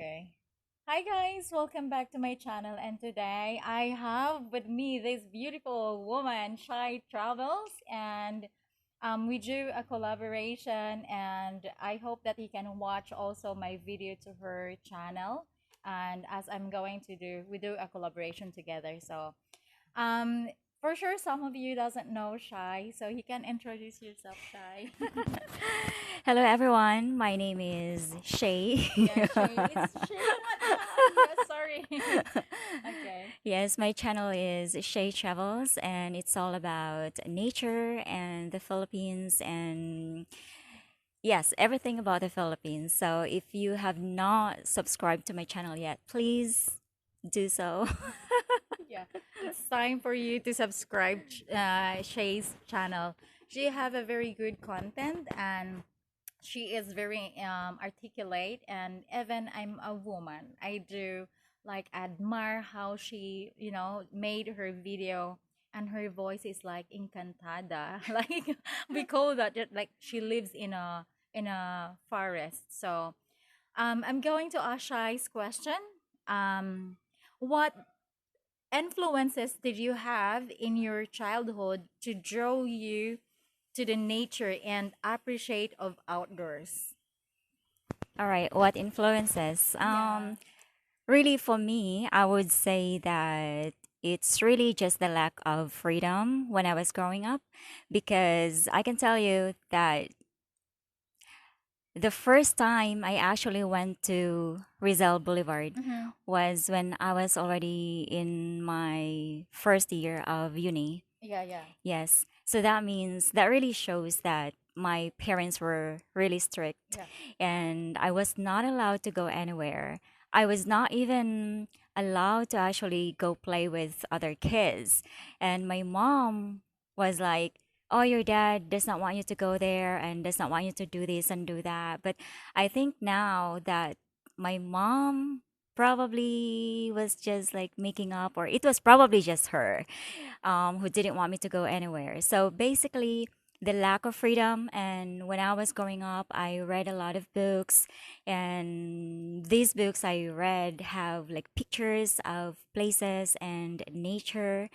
Okay. Hi guys, welcome back to my channel. And today I have with me this beautiful woman, Shay Travels, and we do a collaboration. And I hope that he can watch also my video to her channel. And as I'm going to do, we do a collaboration together. So, um, for sure, some of you doesn't know Shy, so you can introduce yourself, Shy. Hello, everyone. My name is Shay. Yeah, Shay. It's Shay, not Shy. Yeah, sorry. Okay. Yes, my channel is Shay Travels, and it's all about nature and the Philippines, and yes, everything about the Philippines. So if you have not subscribed to my channel yet, please do so. Yeah, it's time for you to subscribe Shay's channel. She have a very good content and she is very articulate, and even I'm a woman, I do like admire how she made her video, and her voice is like encantada like we call that like she lives in a forest. So I'm going to ask Shai's question. What influences did you have in your childhood to draw you to the nature and appreciate of outdoors? All right, what influences? Yeah. Really, for me, I would say that it's really just the lack of freedom when I was growing up, because I can tell you that the first time I actually went to Rizal Boulevard Mm-hmm. was when I was already in my first year of uni. Yeah, yeah. Yes. So that means that really shows that my parents were really strict, Yeah. and I was not allowed to go anywhere. I was not even allowed to actually go play with other kids. And my mom was like, "Oh, your dad does not want you to go there and does not want you to do this and do that." But I think now that my mom probably was just like making up, or it was probably just her who didn't want me to go anywhere. So basically, the lack of freedom. And when I was growing up, I read a lot of books, and these books I read have like pictures of places and nature.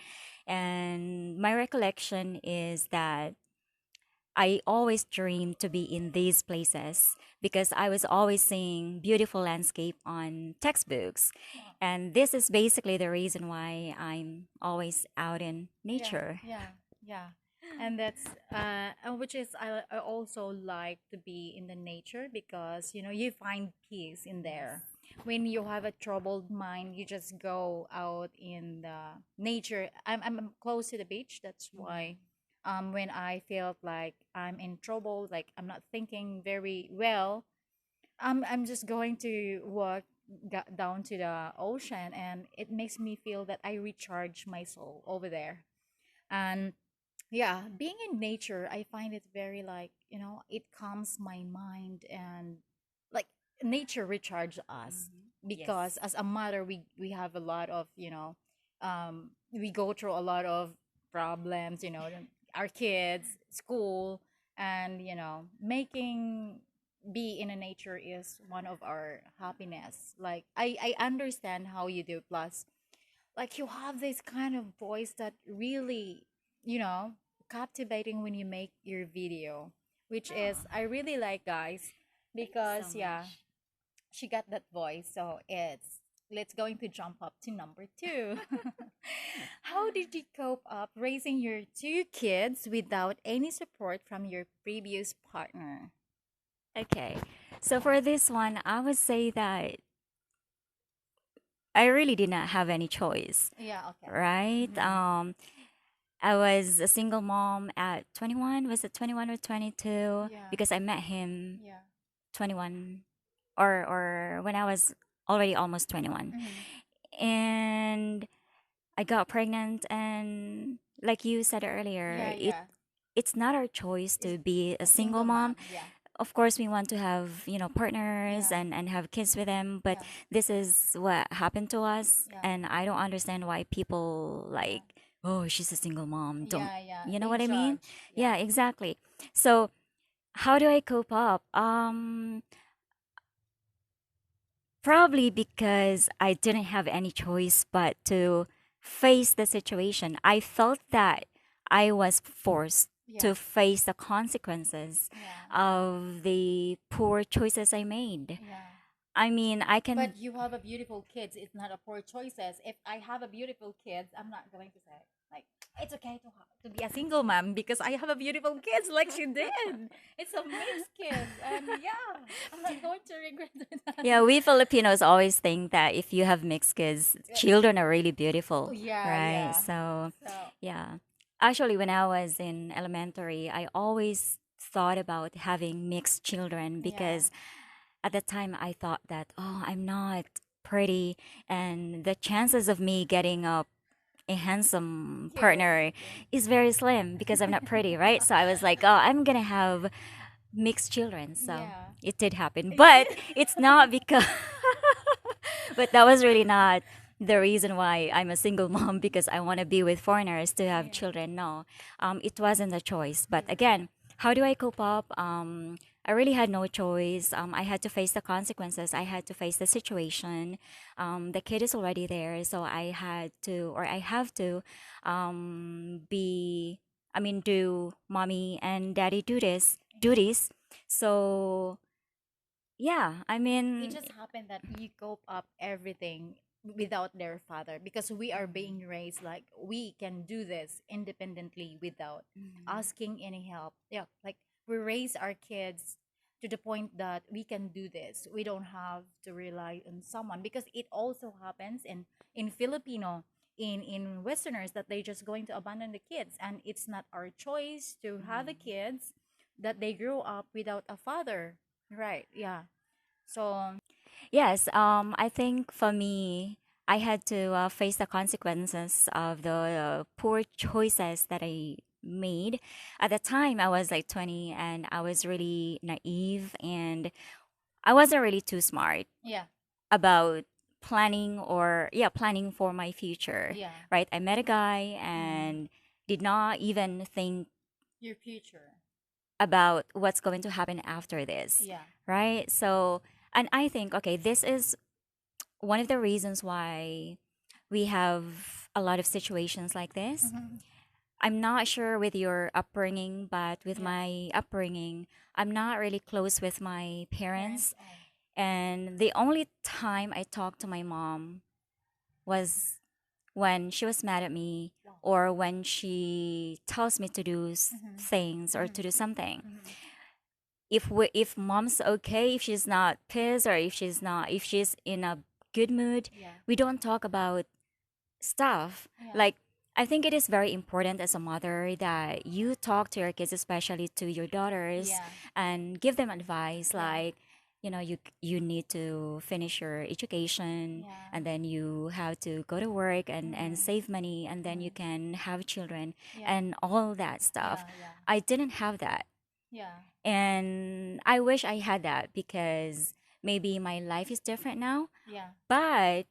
And my recollection is that I always dreamed to be in these places because I was always seeing beautiful landscape on textbooks. And this is basically the reason why I'm always out in Yeah, nature. yeah, yeah. And that's which is I also like to be in the nature because you find peace in there. When you have a troubled mind, you just go out in the nature. I'm close to the beach. That's why when I feel like I'm in trouble, like I'm not thinking very well, I'm just going to walk down to the ocean, and it makes me feel that I recharge my soul over there. And yeah, being in nature, I find it very like, it calms my mind, and like nature recharge us because Yes. as a mother, we have a lot of, we go through a lot of problems, our kids, school, and making be in a nature is one of our happiness. Like I understand how you do. Plus, like you have this kind of voice that really you know captivating when you make your video, which is I really like, guys, Thank you so because yeah, much. she got that voice. So it's let's going to jump up to number two. How did you cope up raising your two kids without any support from your previous partner? Okay. So for this one, I would say that I really did not have any choice, Yeah, okay. right? Mm-hmm. I was a single mom at 21. Was it 21 or 22? Yeah, Because I met him yeah. 21, or when I was already almost 21. Mm-hmm. And I got pregnant, and like you said Yeah, earlier, yeah. it's not our choice It's to be a a single single mom. mom. Yeah, Of course we want to have, partners yeah, and have kids with them, but yeah, this is what happened to us, yeah, and I don't understand why people yeah. like, oh, she's a single mom, don't, Yeah, yeah. you know They what I mean? judge. Yeah. Yeah, exactly. So how do I cope up? Probably because I didn't have any choice but to face the situation. I felt that I was forced Yeah. to face the consequences Yeah. of the poor choices I made. Yeah. I mean, I can. But you have a beautiful kids. It's not a poor choices. If I have a beautiful kids, I'm not going to say like it's okay to be a single mom because I have a beautiful kids like she did. It's a mixed kids, and yeah, I'm not going to regret that. Yeah, we Filipinos always think that if you have mixed kids, children are really Oh, beautiful, yeah, right? yeah. So, So yeah. Actually, when I was in elementary, I always thought about having mixed children yeah, because at the time I thought that, oh, I'm not pretty, and the chances of me getting a handsome kids. partner is very slim because I'm not pretty, right? So I was like, oh, I'm gonna have mixed children. So Yeah, it did happen, it but did. it's not because but that was really not the reason why I'm a single mom because I want to be with foreigners to have Yeah, children. No, it wasn't a choice. But yeah, again, how do I cope up? I really had no choice. I had to face the consequences. I had to face the situation. The kid is already there, so I had to, or I have to, be. I mean, do mommy and daddy do this yeah. duties. So yeah, I It mean, just happened that you cope up everything without their father because we are being raised like we can do this independently without mhm. asking any help. Yeah, like we raise our kids to the point that we can do this. We don't have to rely on someone because it also happens in Filipino in Westerners that they just going to abandon the kids and it's not our choice to have the kids that they grow up without a father. Right. Yeah. So Yes, I think for me, I had to face the consequences of the poor choices that I made. At the time, I was like 20 and I was really naive and I wasn't really too smart yeah, about planning or, yeah, planning for my future, yeah, right? I met a guy mm, and did not even think your future. about what's going to happen after this, Yeah, right? So, and I think, okay, this is one of the reasons why we have a lot of situations like this. mm-hmm. I'm not sure with your upbringing, but with Yeah, my upbringing, I'm not really close with my parents. parents. Oh, And the only time I talked to my mom was when she was mad at me wow. or when she tells me to do Mm-hmm. things or to Mm-hmm. do something. Mm-hmm. If mom's okay, if she's not pissed or if she's in a good mood, Yeah, we don't talk about stuff. yeah, Like, I think it is very important as a mother that you talk to your kids, especially to your daughters, yeah, and give them advice yeah, like, you need to finish your education yeah, and then you have to go to work and mm-hmm. save money and then you Mm-hmm. can have children Yeah, and all that stuff. yeah, yeah, I didn't have that. yeah, And I wish I had that because maybe my life is different now. yeah. But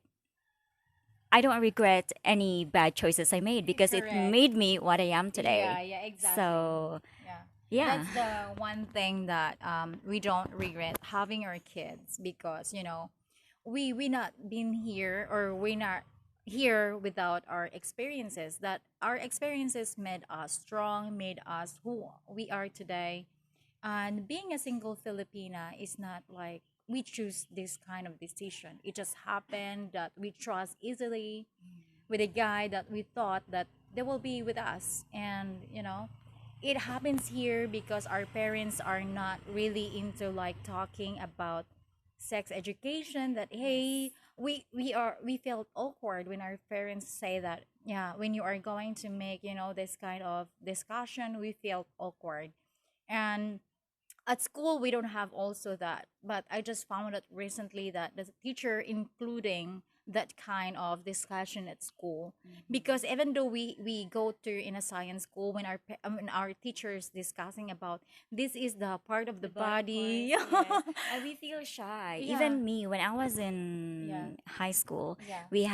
I don't regret any bad choices I made because it Correct. made me what I am Yeah, today. yeah, exactly. So, Yeah. yeah. That's the one thing that we don't regret having our kids because, we not been here or we not here without our experiences that our experiences made us strong, made us who we are today. And being a single Filipina is not like we choose this kind of decision. It just happened that we trust easily with a guy that we thought that they will be with us. And, it happens here because our parents are not really into like talking about sex education that Yes. hey we felt awkward when our parents say that yeah when you are going to make this kind of discussion we felt awkward and at school we don't have also that but I just found out recently that the teacher including that kind of discussion at school Mhm. because even though we go to in a science school when our teachers discussing about this is the part of the The body body parts, yes. And we feel shy. yeah Even me, when I was yeah in high school, yeah we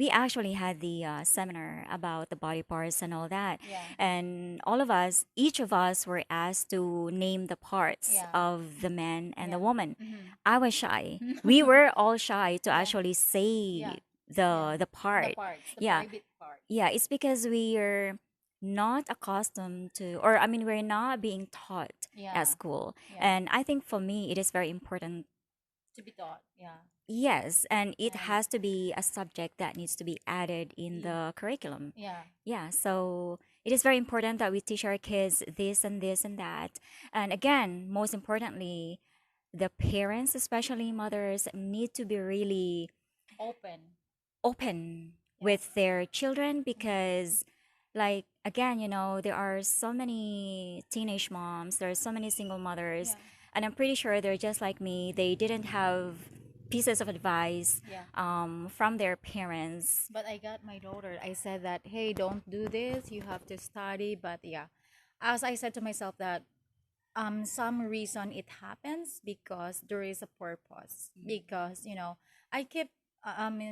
actually had the seminar about the body parts and all that. yeah And all of us, each of us were asked to name the parts yeah of the man and the a woman. Mm-hmm. I was shy. We were all shy to Yeah. actually Yeah. say Yeah. the The part. parts, the Yeah. private parts. Yeah, it's because we are not accustomed to, or I mean, we're not being taught at Yeah. school. Yeah. And I think for me, it is very important. To be taught. Yeah. Yes, and it And has to be a subject that needs to be added in yeah. the curriculum. Yeah. Yeah, so it is very important that we teach our kids this and this and that. And again, most importantly, the parents, especially mothers, need to be really Open. open Yeah. with their children Mm-hmm. because, like, again, there are so many teenage moms, there are so many single mothers, Yeah. and I'm pretty sure they're just like me. They didn't have pieces of advice Yeah. from their parents. But I got my daughter. I said that, hey, don't do this. You have to study. But yeah, as I said to myself that some reason it happens because there is a purpose. Because I keep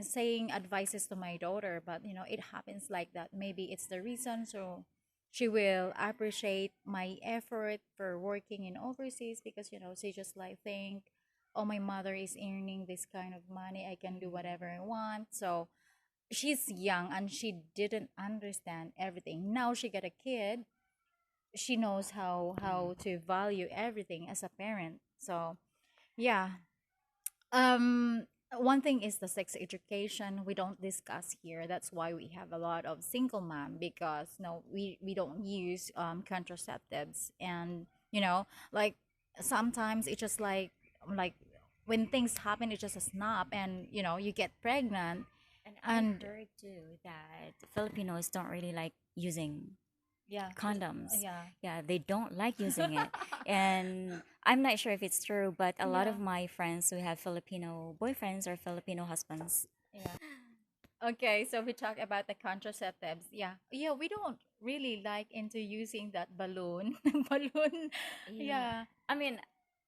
saying advices to my daughter, but it happens like that. Maybe it's the reason, so she will appreciate my effort for working in overseas because she just like think, oh, my mother is earning this kind of money, I can do whatever I want. So she's young and she didn't understand everything. Now she got a kid, she knows how to value everything as a parent. So yeah, um one thing is the sex education we don't discuss here. That's why we have a lot of single mom, because no, we don't use contraceptives. And like sometimes it's just like when things happen, it's just a snap and you get pregnant. And I And heard too that Filipinos don't really like using yeah, condoms. yeah. Yeah, they don't like using it. And I'm not sure if it's true, but a lot Yeah. of my friends who have Filipino boyfriends or Filipino husbands. Yeah. Okay, so we talk about the contraceptives. Yeah. Yeah, we don't really like into using that balloon. Balloon. Yeah. Yeah. I mean,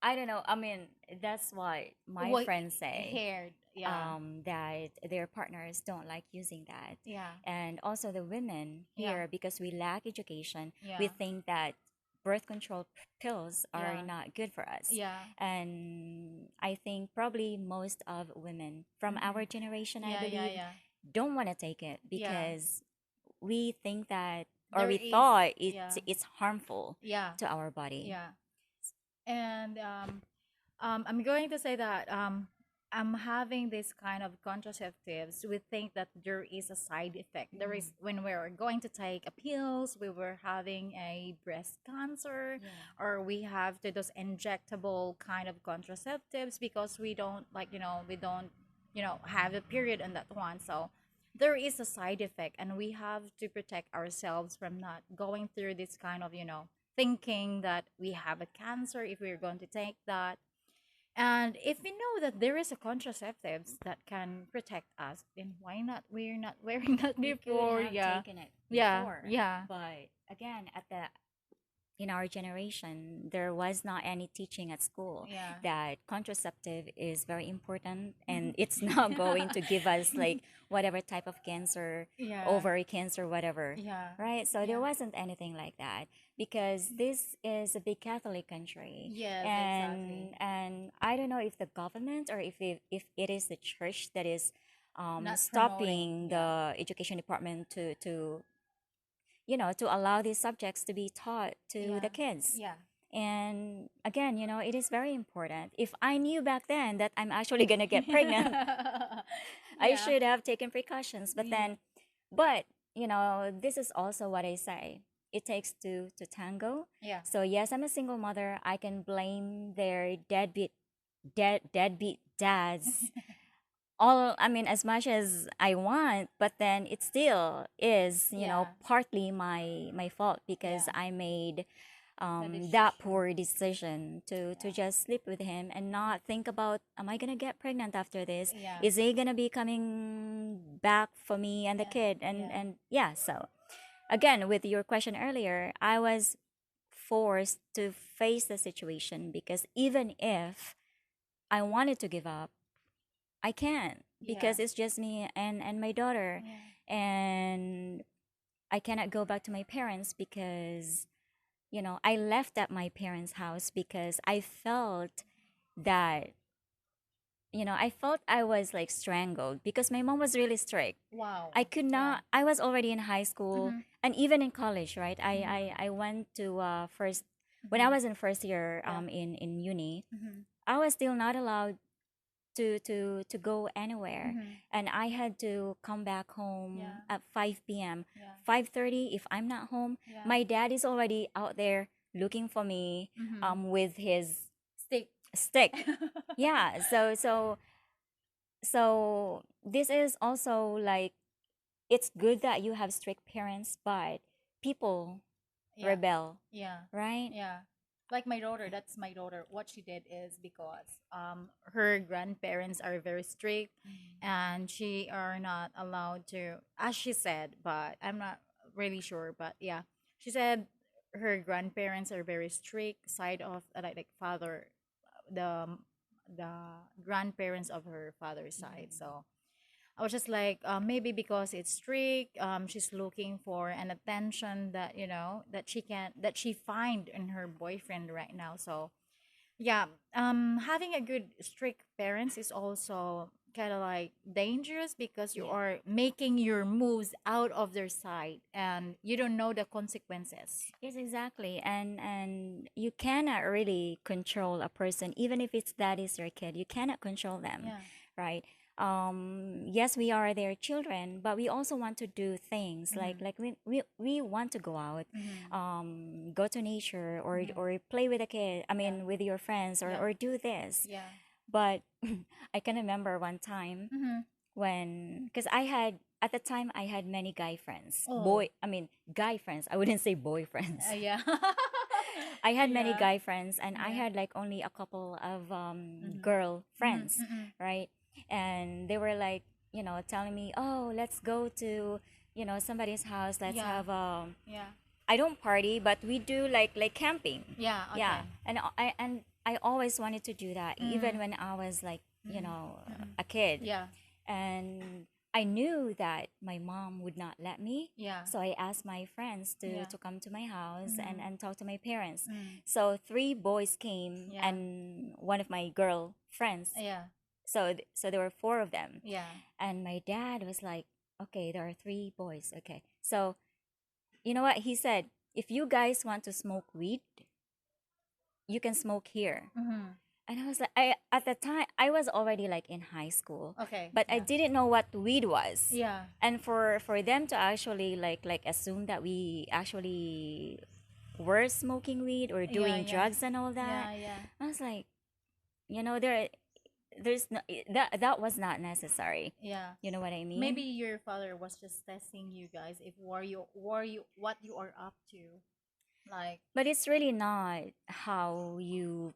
I don't know. I mean, that's what my What friends say, haired. Yeah. that their partners don't like using that. Yeah. And also the women Yeah. here, because we lack education, we Yeah. think that birth control pills are Yeah. not good for us. Yeah. And I think probably most of women from Mm-hmm. our generation, I Yeah, yeah, believe, yeah. don't want to take it Yeah. because we think that, or There we is, thought yeah. it's harmful Yeah. to our body. Yeah. And I'm going to say that I'm having this kind of contraceptives. We think that there is a side effect. There is when we're going to take a pills, we were having a breast cancer, Yeah. or we have to those injectable kind of contraceptives because we don't we don't have a period on that one. So there is a side effect, and we have to protect ourselves from not going through this kind of thinking that we have a cancer if we're going to take that. And if we know that there is a contraceptives that can protect us, then why not we're not wearing that We could before? have Yeah. taken it Yeah. before, Yeah. but again, in our generation, there was not any teaching at school Yeah. that contraceptive is very important and it's not going to give us like whatever type of cancer, Yeah. ovary cancer, whatever. Yeah. Right? So Yeah. there wasn't anything like that because this is a big Catholic country. Yes, And exactly. and I don't know if the government or if it is the church that is Not promoting. stopping Yeah. the education department to allow these subjects to be taught to Yeah. the kids. Yeah. And again, it is very important. If I knew back then that I'm actually going to get pregnant, I Yeah. should have taken precautions. But Yeah. then, this is also what I say. It takes two to tango. Yeah. So yes, I'm a single mother. I can blame their deadbeat dads all, I mean, as much as I want, but then it still is Yeah. partly my fault because Yeah. I made The that decision. poor decision to Yeah. just sleep with him and not think about, am I gonna get pregnant after this? Yeah. Is he gonna be coming back for me and the Yeah. kid? And Yeah. and yeah, so again, with your question earlier, I was forced to face the situation because even if I wanted to give up, I can't Yeah. because it's just me and my daughter. Yeah. And I cannot go back to my parents because, I left at my parents' house because I felt that, I felt I was like strangled because my mom was really strict. Wow. I could Yeah. not, I was already in high school Mm-hmm. and even in college, right? Mm-hmm. I went to first, when I Mm-hmm. was in first year Yeah. in uni, Mm-hmm. I was still not allowed to go anywhere, Mm-hmm. and I had to come back home Yeah. at 5 p.m. Yeah. 5:30 if I'm not home. Yeah. My dad is already out there looking for me Mm-hmm. with his Stick. stick. Yeah, so this is also like, it's good that you have strict parents, but people Yeah. rebel, Yeah. right? Yeah. Like my daughter, that's my daughter. What she did is because her grandparents are very strict and she are not allowed to, as she said, but I'm not really sure, but yeah. She said her grandparents are very strict side of like father, the the grandparents of her father's side. So I was just like, maybe because it's strict, she's looking for an attention that that she find in her boyfriend right now. So yeah, having a good strict parents is also kind of like dangerous because you Yeah. are making your moves out of their sight and you don't know the consequences. Yes, exactly. And you cannot really control a person, even if it's that is your kid. You cannot control them, Yeah. right? Yes, we are their children, but we also want to do things Mm-hmm. like we want to go out, Mm-hmm. go to nature, Mm-hmm. or play with a kid. I Yeah. mean, with your friends, Yeah. or do this. Yeah. But I can remember one time Mm-hmm. when, because I had, at the time, I had many guy friends, Oh. I mean guy friends, I wouldn't say boyfriends. Yeah. I had many Yeah. guy friends, and I Yeah. had like only a couple of Mm-hmm. girl Mm-hmm. friends, Mm-hmm. right? And they were like, telling me, oh, let's go to, somebody's house, let's Yeah. have Yeah. I don't party, but we do like camping. Yeah. Yeah. Okay. And I always wanted to do that, even Mm-hmm. when I was like, Mm-hmm. Mm-hmm. a kid. Yeah. And I knew that my mom would not let me. Yeah. So I asked my friends to, Yeah. to come to my house and, Mm-hmm. and talk to my parents. Mm. So three boys came Yeah. and one of my girl friends. Yeah. So there were four of them. Yeah. And my dad was like, okay, there are three boys. Okay. So you know what? He said, if you guys want to smoke weed, you can smoke here. Mm-hmm. And I was like, at the time I was already like in high school, Okay. but I Yeah. didn't know what weed was. Yeah. And for them to actually like assume that we actually were smoking weed or Yeah. doing Yeah. drugs and all that, Yeah. Yeah. I was like, there's no, that was not necessary. Yeah. You know what I Maybe mean? your father was just testing you guys if were you what you are up to. Like But it's really not how you,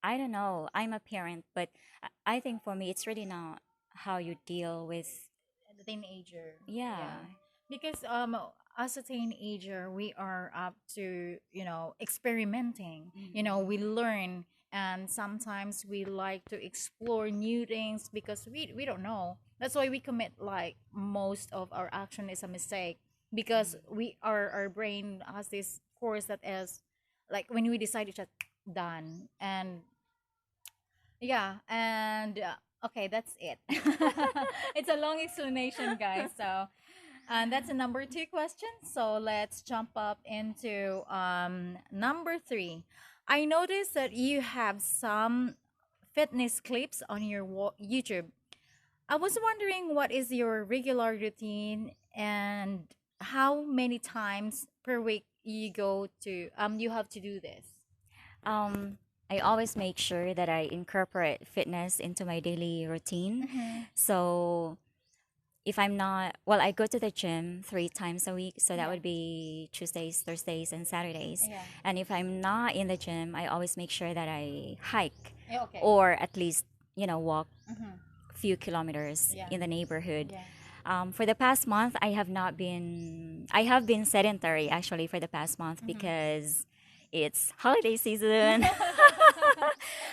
I don't know. I'm a parent, but I think for me, it's really not how you deal with. the teenager. Yeah. Yeah. Because as a teenager we are up to, experimenting. We learn and sometimes we like to explore new things because we don't know. That's why we commit like most of our action is a mistake because our brain has this course that is like when we decide it's just done. And yeah, and okay, that's it. It's a long explanation, guys. So, and that's a number two question. So let's jump up into number three. I noticed that you have some fitness clips on your YouTube. I was wondering what is your regular routine and how many times per week you have to do this. Um, I always make sure that I incorporate fitness into my daily routine. Mm-hmm. So if I'm not, well, I go to the gym 3 times a week. So that Yeah. would be Tuesdays, Thursdays, and Saturdays. Yeah. And if I'm not in the gym, I always make sure that I hike, Yeah, okay. or at least, walk Mm-hmm. a few kilometers Yeah. in the neighborhood. Yeah. For the past month, I have been sedentary actually for the past month Mm-hmm. because it's holiday season.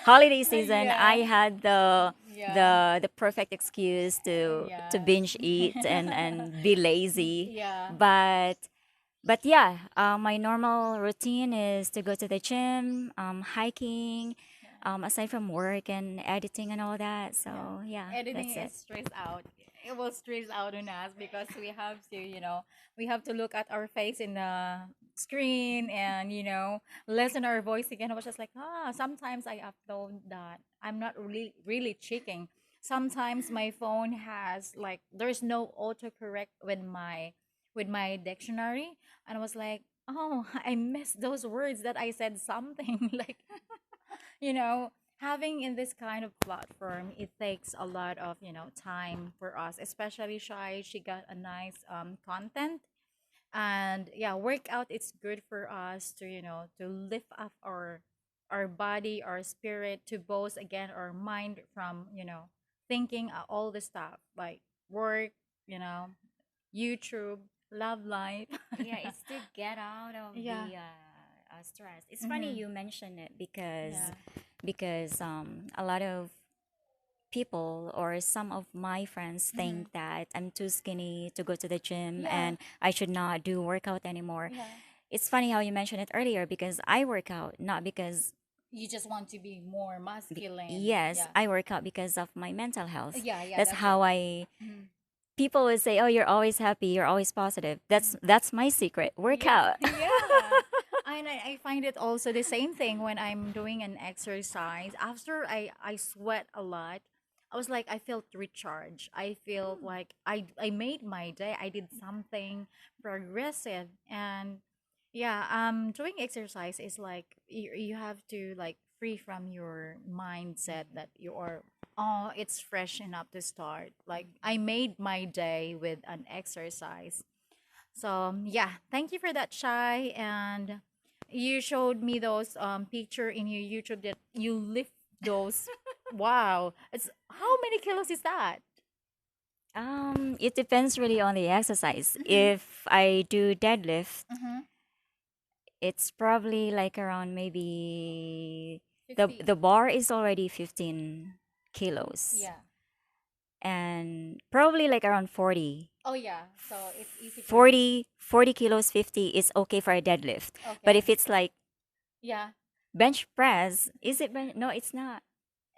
Holiday season, Yeah. I had the Yeah. the perfect excuse to Yeah. binge eat and be lazy. Yeah. But yeah, my normal routine is to go to the gym, hiking, aside from work and editing and all that. Yeah. So yeah, Editing that's is it. stress out. It will stress out on us because we have to, we have to look at our face in the screen and, listen our voice again. I was just like, sometimes I upload that. I'm not really checking. Sometimes my phone has like there's no autocorrect with my dictionary. And I was like, oh, I missed those words that I said something like you know having in this kind of platform, it takes a lot of time for us, especially Shy. She got a nice content. And yeah, workout, it's good for us to to lift up our body, our spirit, to boast again our mind from thinking all the stuff like work, you know YouTube, love life. Yeah, it's to get out of Yeah. the stress. It's funny Hmm. you mention it Yeah. because a lot of people or some of my friends Hmm. think that I'm too skinny to go to the gym Yeah. and I should not do workout anymore. Yeah. It's funny how you mentioned it earlier because I work out not because You just want to be more masculine. yes, Yeah. I work out because of my mental health. Yeah, yeah, That's that's it. how I Mhm. people would say, "Oh, you're always happy, you're always positive." That's my secret. Yeah, Workout. yeah. And I find it also the same thing when I'm doing an exercise. After I sweat a lot, I was like, I felt recharged. I feel like I made my day. I did something progressive. And yeah, doing exercise is like you have to like free from your mindset that you are, oh, it's fresh enough to start. Like I made my day with an exercise. So yeah, thank you for that, Shy. And you showed me those picture in your YouTube that you lift those. Wow, it's how many kilos is that? It depends really on the exercise. Mm-hmm. If I do deadlift, Mm-hmm. it's probably like around maybe the 50. the bar is already 15 kilos Yeah. and probably like around 40. Oh yeah. So it's easy for you. 40 kilos 50 is okay for a deadlift. But Okay. if it's like Yeah. bench press, is it bench? No, it's not.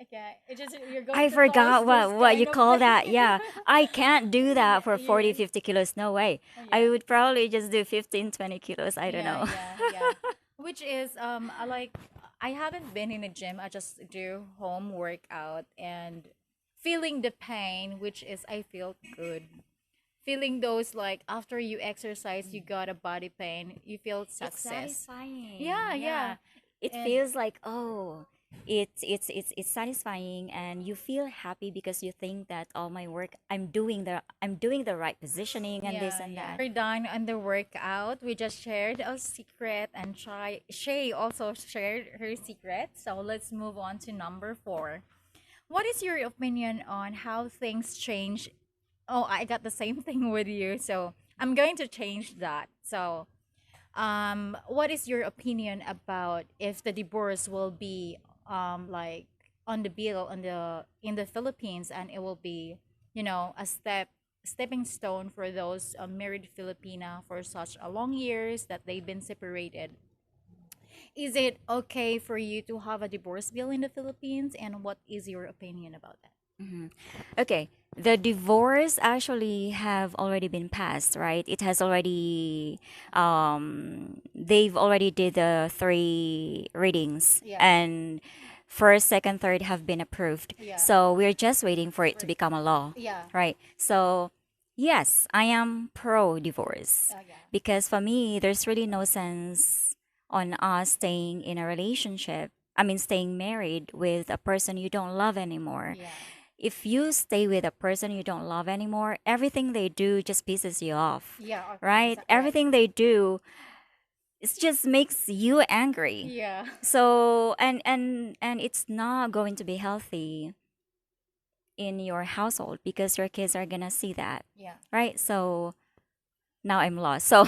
Okay. It's just you're going I to pause forgot this what you kind of call thing. that. Yeah, I can't do that for Yeah. 40 50 kilos. No way. Oh I yeah. would probably just do 15 20 kilos. I don't Yeah, know. yeah, yeah. Which is I like I haven't been in a gym. I just do home workout and feeling the pain, which is I feel good. Feeling those like after you exercise, you got a body pain, you feel It's success. satisfying. Yeah, yeah. Yeah. It And feels like, oh, it's satisfying and you feel happy because you think that all my work I'm doing the right positioning and this yeah, and yeah. that. We're done on the workout. We just shared a secret and Shay also shared her secret. So let's move on to number 4. What is your opinion on how things change? Oh, I got the same thing with you. So I'm going to change that. So, what is your opinion about if the divorce will be like on the bill on the in the Philippines, and it will be, a stepping stone for those married Filipina for such a long years that they've been separated. Is it okay for you to have a divorce bill in the Philippines, and what is your opinion about that? Mhm. Okay, the divorce actually have already been passed, right? It has already they've already did the 3 readings Yeah. and first, second, third have been approved. Yeah. So we're just waiting for it to Right. become a law, Yeah. right? So yes, I am pro divorce Yeah. because for me there's really no sense on us staying in a relationship. I mean, staying married with a person you don't love anymore. Yeah. If you stay with a person you don't love anymore, everything they do just pisses you off, Yeah. right? Right. Everything they do, it just makes you angry. Yeah. So and it's not going to be healthy in your household because your kids are gonna see that, Yeah. right? So now I'm lost. So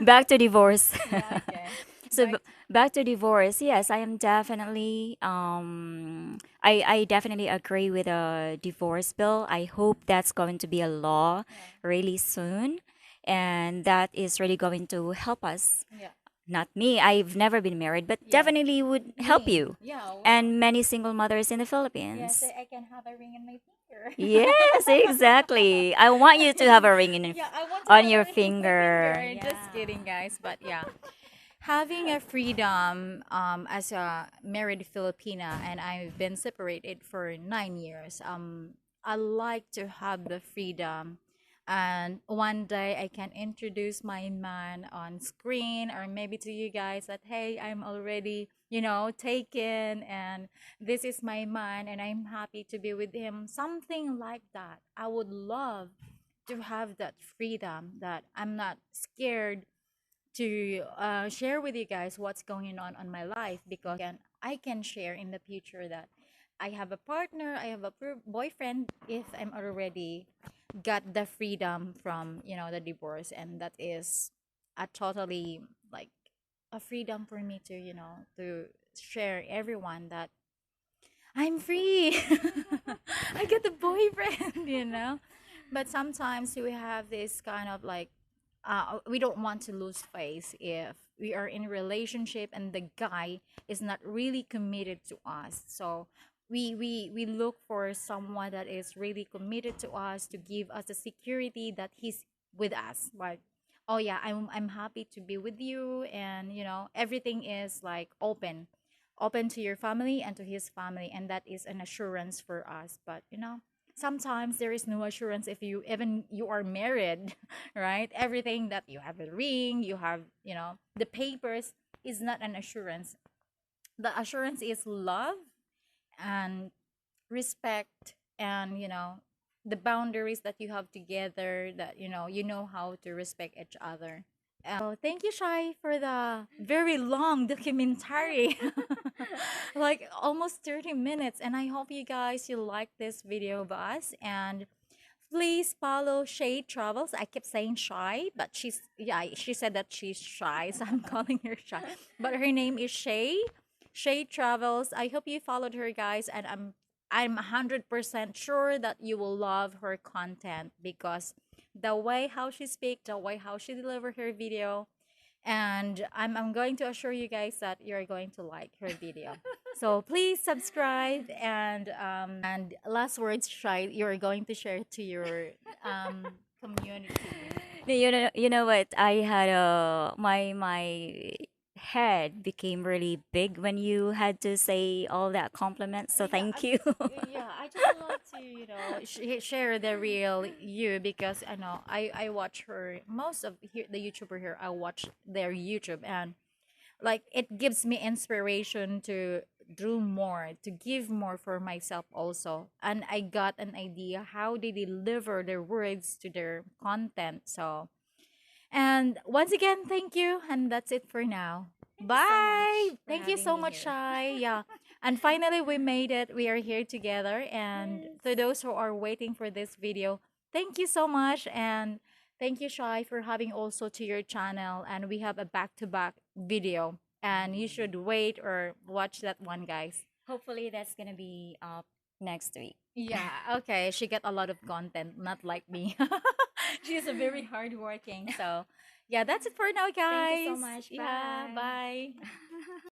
back to divorce. Yeah. Okay. So Back. back to divorce. Yes, I am definitely I definitely agree with a divorce bill. I hope that's going to be a law Yeah. really soon and that is really going to help us Yeah. not me. I've never been married, but Yes, definitely would help me. you. Yeah, well, And many single mothers in the yes, Philippines. I can have a ring in my finger. Yes, exactly. I want you to have a ring Yeah, I want to on have a your ring in my finger. finger. Just Yeah. kidding, guys. But yeah, having a freedom as a married Filipina, and I've been separated for 9 years. I like to have the freedom, and one day I can introduce my man on screen, or maybe to you guys that hey, I'm already taken, and this is my man, and I'm happy to be with him. Something like that. I would love to have that freedom, that I'm not scared to share with you guys what's going on my life, because I can share in the future that I have a partner, I have a boyfriend if I'm already got the freedom from the divorce, and that is a totally like a freedom for me to to share everyone that I'm free. I got the boyfriend. But sometimes we have this kind of like, we don't want to lose face if we are in a relationship and the guy is not really committed to us. So we look for someone that is really committed to us, to give us the security that he's with us. Like, oh yeah, I'm happy to be with you, and everything is like open to your family and to his family, and that is an assurance for us. But sometimes there is no assurance if you are married. Right? Everything that you have, a ring, you have the papers, is not an assurance. The assurance is love and respect, and the boundaries that you have together, that you know how to respect each other. Thank you, Shai, for the very long documentary. Like almost 30 minutes. And I hope you guys you like this video of us. And please follow Shay Travels. I kept saying Shy, but she said that she's shy, so I'm calling her Shy. But her name is Shay Travels. I hope you followed her, guys, and I'm 100% sure that you will love her content, because the way how she speaks, the way how she deliver her video, and I'm going to assure you guys that you're going to like her video. So please subscribe, and last words, Shai, you're going to share to your community. You know what? I had my head became really big when you had to say all that compliments. So Yeah, thank you. yeah, I just love to share the real you, because I know I watch her, most of here, the YouTuber here. I watch their YouTube, and like it gives me inspiration to do more, to give more for myself also. And I got an idea how they deliver their words to their content. So, and once again, thank you, and that's it for now. Thank you so Bye. much for Thank you having so me much, here. Shai. Yeah. And finally, we made it. We are here together. And to Yes. those who are waiting for this video, thank you so much. And thank you, Shai, for having also to your channel. And we have a back-to-back video. And you should wait or watch that one, guys. Hopefully that's gonna be up next week. Yeah, okay. She get a lot of content, not like me. She's a very hardworking. So, yeah, that's it for now, Thank you so guys. much. Yeah, Bye. bye.